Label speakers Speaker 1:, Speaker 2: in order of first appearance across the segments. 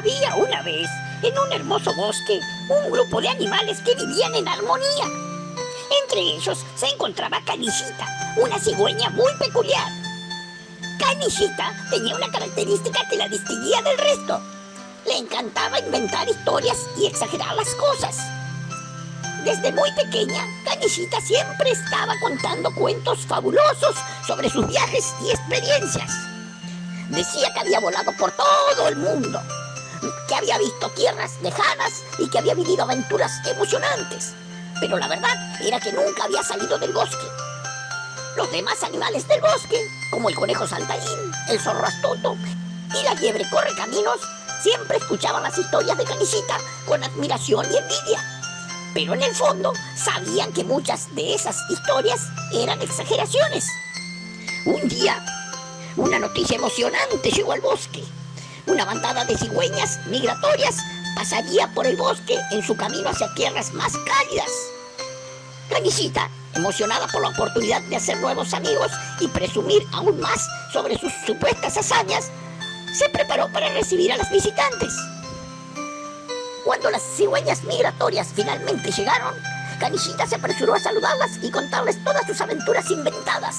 Speaker 1: Había una vez, en un hermoso bosque, un grupo de animales que vivían en armonía. Entre ellos se encontraba Canillita, una cigüeña muy peculiar. Canillita tenía una característica que la distinguía del resto. Le encantaba inventar historias y exagerar las cosas. Desde muy pequeña, Canillita siempre estaba contando cuentos fabulosos sobre sus viajes y experiencias. Decía que había volado por todo el mundo, que había visto tierras lejanas y que había vivido aventuras emocionantes. Pero la verdad era que nunca había salido del bosque. Los demás animales del bosque, como el conejo saltarín, el zorro astuto y la liebre correcaminos, siempre escuchaban las historias de Canillita con admiración y envidia. Pero en el fondo sabían que muchas de esas historias eran exageraciones. Un día, una noticia emocionante llegó al bosque. Una bandada de cigüeñas migratorias pasaría por el bosque en su camino hacia tierras más cálidas. Canillita, emocionada por la oportunidad de hacer nuevos amigos y presumir aún más sobre sus supuestas hazañas, se preparó para recibir a las visitantes. Cuando las cigüeñas migratorias finalmente llegaron, Canillita se apresuró a saludarlas y contarles todas sus aventuras inventadas.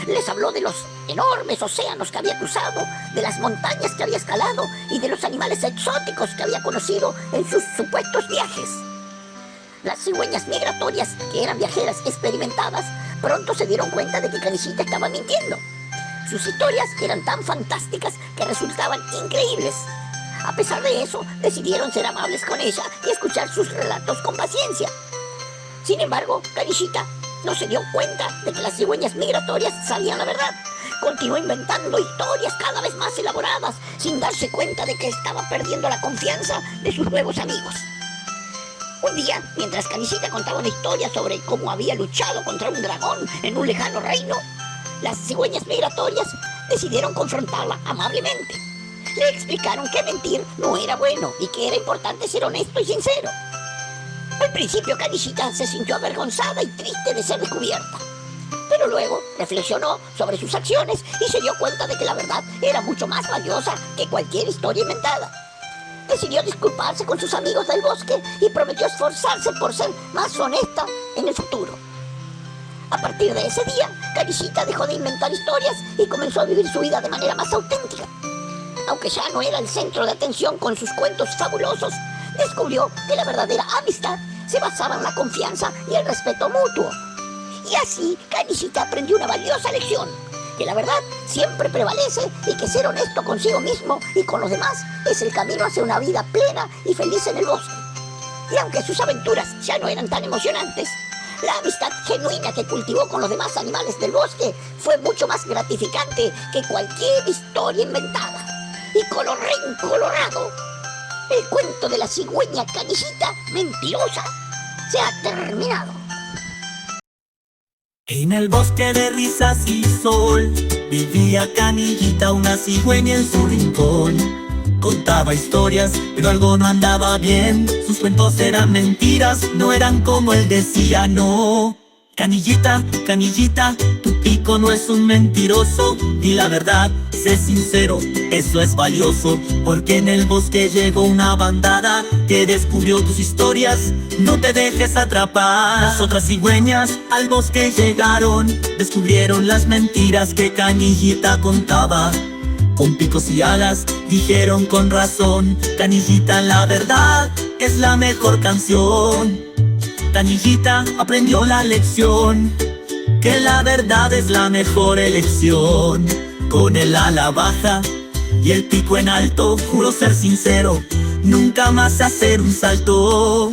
Speaker 1: Les habló de los enormes océanos que había cruzado, de las montañas que había escalado y de los animales exóticos que había conocido en sus supuestos viajes. Las cigüeñas migratorias, que eran viajeras experimentadas, pronto se dieron cuenta de que Canillita estaba mintiendo. Sus historias eran tan fantásticas que resultaban increíbles. A pesar de eso, decidieron ser amables con ella y escuchar sus relatos con paciencia. Sin embargo, Canillita no se dio cuenta de que las cigüeñas migratorias sabían la verdad. Continuó inventando historias cada vez más elaboradas, sin darse cuenta de que estaba perdiendo la confianza de sus nuevos amigos. Un día, mientras Canillita contaba una historia sobre cómo había luchado contra un dragón en un lejano reino, las cigüeñas migratorias decidieron confrontarla amablemente. Le explicaron que mentir no era bueno y que era importante ser honesto y sincero. Al principio Canillita se sintió avergonzada y triste de ser descubierta, pero luego reflexionó sobre sus acciones y se dio cuenta de que la verdad era mucho más valiosa que cualquier historia inventada. Decidió disculparse con sus amigos del bosque y prometió esforzarse por ser más honesta en el futuro. A partir de ese día, Canillita dejó de inventar historias y comenzó a vivir su vida de manera más auténtica. Aunque ya no era el centro de atención con sus cuentos fabulosos, descubrió que la verdadera amistad se basaba en la confianza y el respeto mutuo. Y así, Canillita aprendió una valiosa lección: que la verdad siempre prevalece y que ser honesto consigo mismo y con los demás es el camino hacia una vida plena y feliz en el bosque. Y aunque sus aventuras ya no eran tan emocionantes, la amistad genuina que cultivó con los demás animales del bosque fue mucho más gratificante que cualquier historia inventada. Y colorín colorado, el cuento de la cigüeña Canillita mentirosa se ha terminado.
Speaker 2: En el bosque de risas y sol vivía Canillita, una cigüeña en su rincón. Contaba historias, pero algo no andaba bien. Sus cuentos eran mentiras, no eran como él decía, no. Canillita, Canillita, tu pico no es un mentiroso. Di la verdad, sé sincero, eso es valioso. Porque en el bosque llegó una bandada que descubrió tus historias, no te dejes atrapar. Las otras cigüeñas al bosque llegaron, descubrieron las mentiras que Canillita contaba. Con picos y alas dijeron con razón: Canillita, la verdad es la mejor canción. Canillita aprendió la lección, que la verdad es la mejor elección. Con el ala baja y el pico en alto, juro ser sincero, nunca más hacer un salto.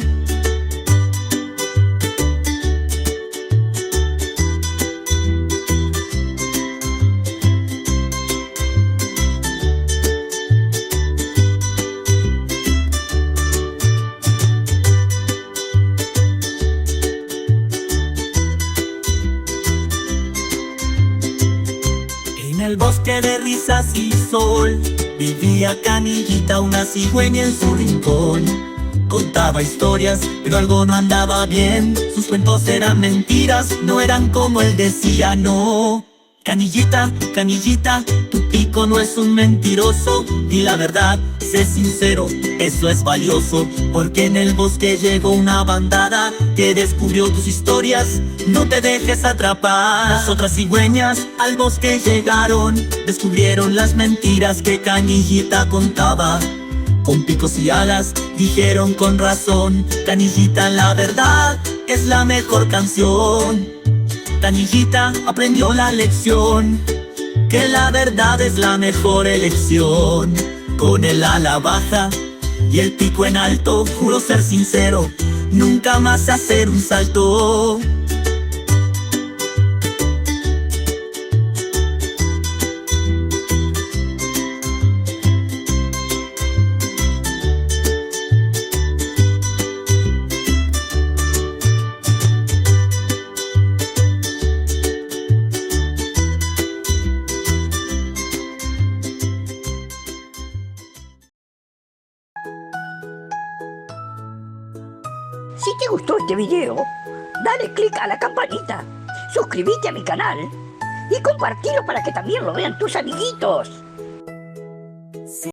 Speaker 2: En el bosque de risas y sol vivía Canillita, una cigüeña en su rincón. Contaba historias, pero algo no andaba bien. Sus cuentos eran mentiras, no eran como él decía, no. Canillita, Canillita, tu Pico no es un mentiroso, y la verdad, sé sincero, eso es valioso. Porque en el bosque llegó una bandada que descubrió tus historias, no te dejes atrapar. Las otras cigüeñas al bosque llegaron, descubrieron las mentiras que Canillita contaba. Con picos y alas dijeron con razón, Canillita, la verdad es la mejor canción. Canillita aprendió la lección, que la verdad es la mejor elección. Con el ala baja y el pico en alto, juro ser sincero, nunca más hacer un salto.
Speaker 1: Si te gustó este video, dale click a la campanita, suscríbete a mi canal y compartilo para que también lo vean tus amiguitos.